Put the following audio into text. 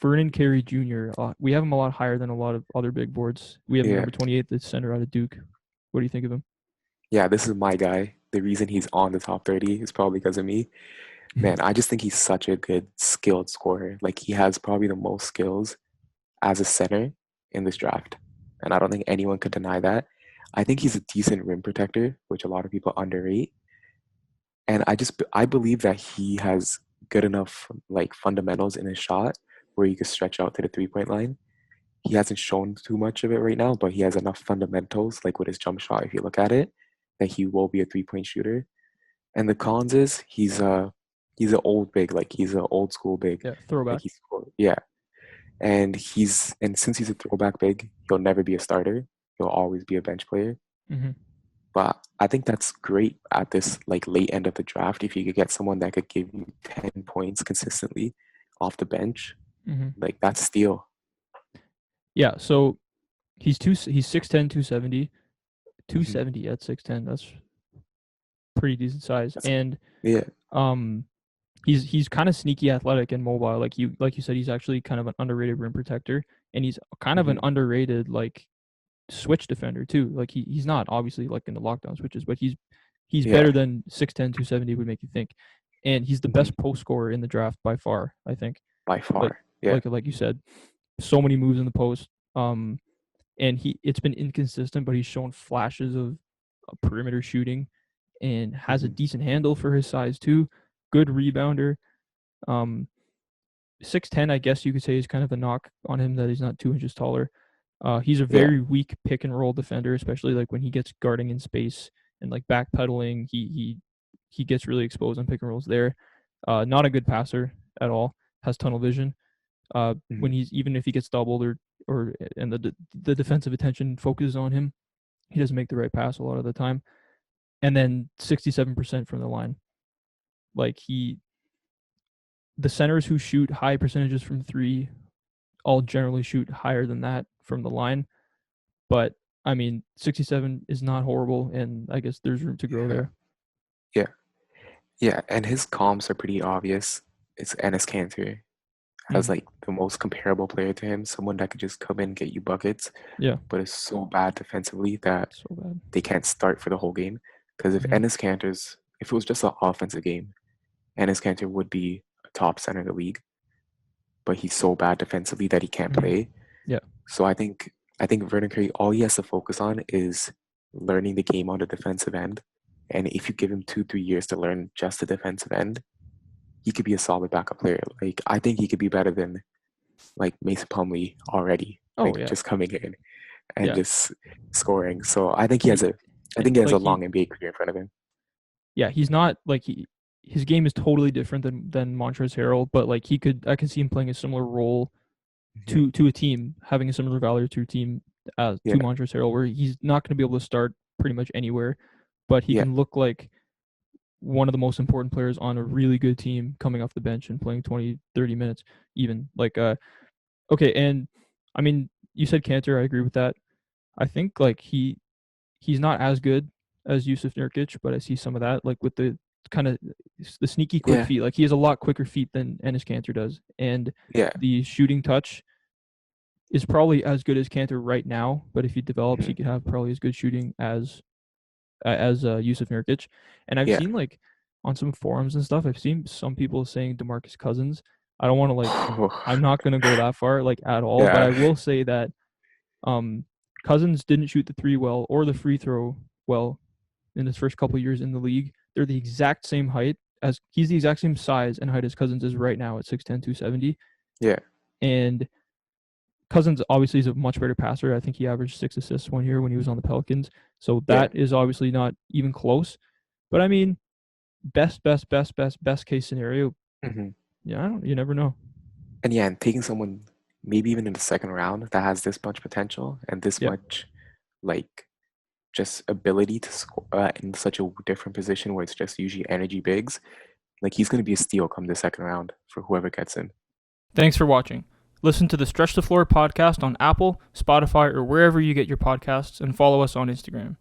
Vernon Carey Jr. We have him a lot higher than a lot of other big boards. We have him Yeah. number 28, the center out of Duke. What do you think of him? Yeah, this is my guy. The reason he's on the top 30 is probably because of me. Man, I just think he's such a good skilled scorer. Like he has probably the most skills as a center in this draft. And I don't think anyone could deny that. I think he's a decent rim protector, which a lot of people underrate. And I believe that he has good enough like fundamentals in his shot where he could stretch out to the 3-point line. He hasn't shown too much of it right now, but he has enough fundamentals, like with his jump shot, if you look at it, that he will be a 3-point shooter. And the cons is he's an old big, like he's an old school big. Yeah, Like throwback. yeah. And since he's a throwback big, he'll never be a starter. He'll always be a bench player. Mm-hmm. But I think that's great at this like late end of the draft if you could get someone that could give you 10 points consistently off the bench. Mm-hmm. Like that's steal. Yeah, so he's 6'10", 270. Mhm. 270 at 6'10". That's pretty decent size. That's And yeah. um he's kind of sneaky athletic and mobile. Like you said, he's actually kind of an underrated rim protector, and he's kind of an Hmm. underrated like switch defender too. Like he's not obviously like in the lockdown switches, but he's Yeah. better than 6'10", 270 would make you think. And he's the Hmm. best post scorer in the draft by far, I think. By Like far. Yeah. like you said, so many moves in the post. And it's been inconsistent, but he's shown flashes of perimeter shooting and has a Hmm. decent handle for his size too. Good rebounder. Um, 6'10", I guess you could say, is kind of a knock on him that he's not 2 inches taller. He's a Yeah. very weak pick and roll defender, especially like when he gets guarding in space and like backpedaling. He gets really exposed on pick and rolls there. Not a good passer at all. Has tunnel vision. When Hmm. he's even if he gets doubled or and the defensive attention focuses on him, he doesn't make the right pass a lot of the time. And then 67% from the line. Like the centers who shoot high percentages from three all generally shoot higher than that from the line. But I mean, 67 is not horrible, and I guess there's room to grow Yeah. there. Yeah. Yeah. And his comps are pretty obvious. It's Enes Kanter as Mm, like the most comparable player to him, someone that could just come in and get you buckets, yeah, but is so bad defensively that so bad. they can't start for the whole game. Because Hmm. if it was just an offensive game, Enes Kanter would be a top center in the league, but he's so bad defensively that he can't Hmm. play. Yeah, So I think Vernon Curry, all he has to focus on is learning the game on the defensive end. And if you give him 2, 3 years to learn just the defensive end, he could be a solid backup player. Like I think he could be better than like Mason Plumlee already, oh like yeah, just coming in and yeah. just scoring. So I think He I think he has a like he long NBA career in front of him. yeah, he's not like his game is totally different than Montrezl Harrell, but like I could see him playing a similar role Hmm. to a team, having a similar value to a team to Yeah, Montrezl Harrell, where he's not going to be able to start pretty much anywhere, but he yeah, can look like one of the most important players on a really good team coming off the bench and playing 20, 30 minutes even. Like okay, and I mean, you said Cantor, I agree with that. I think like he's not as good as Yusuf Nurkic, but I see some of that like with the kind of the sneaky quick yeah, feet. Like he has a lot quicker feet than Ennis Cantor does, and yeah. the shooting touch is probably as good as Cantor right now. But if he develops, he Hmm. could have probably as good shooting as Yusuf Nurkic. And I've Yeah. seen like on some forums and stuff, I've seen some people saying DeMarcus Cousins. I don't want to like I'm not gonna go that far like at all, but Yeah. I will say that um Cousins didn't shoot the three well or the free throw well in his first couple years in the league. They're the exact same height as he's the exact same size and height as Cousins is right now at 6'10", 270. Yeah. And Cousins obviously is a much better passer. I think he averaged 6 assists 1 year when he was on the Pelicans. So Yeah. that is obviously not even close. But I mean, best case scenario. Hmm. Yeah, I don't. You never know. And yeah, and taking someone maybe even in the second round that has this much potential and this Yeah, much like just ability to score in such a different position where it's just usually energy bigs, like he's going to be a steal come the second round for whoever gets him. thanks for watching. Listen to the Stretch the Floor podcast on Apple, Spotify, or wherever you get your podcasts, and follow us on Instagram.